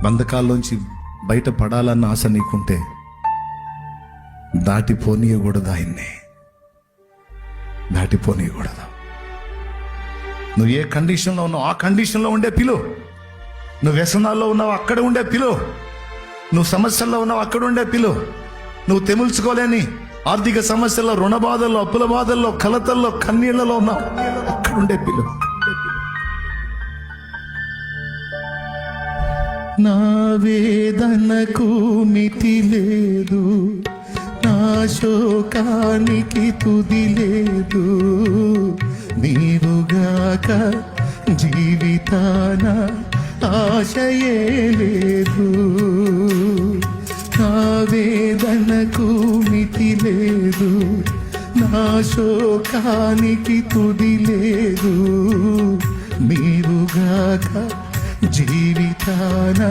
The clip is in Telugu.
బంధకాల్లోంచి బయటపడాలన్న ఆశ నీకుంటే దాటిపోనీయకూడదు, ఆయన్ని దాటిపోనీయకూడదు. నువ్వు ఏ కండిషన్లో ఉన్నావు ఆ కండిషన్లో ఉండే పిలు. నువ్వు వ్యసనాల్లో ఉన్నావు అక్కడ ఉండే పిలు. నువ్వు సమస్యల్లో ఉన్నావు అక్కడ ఉండే పిలు. నువ్వు తెముల్చుకోలేని ఆర్థిక సమస్యల్లో, రుణ బాధల్లో, అప్పుల బాధల్లో, కలతల్లో, కన్నీళ్లలో ఉన్నావు అక్కడ ఉండే పిలు. నా వేదనకు మితి లేదు, నా శోకానికి తుది లేదు, నీవుగాక జీవితాన ఆశయే లేదు. నా వేదనకు మితి లేదు, నా శోకానికి తుది లేదు, నీవుగాక జీవితాన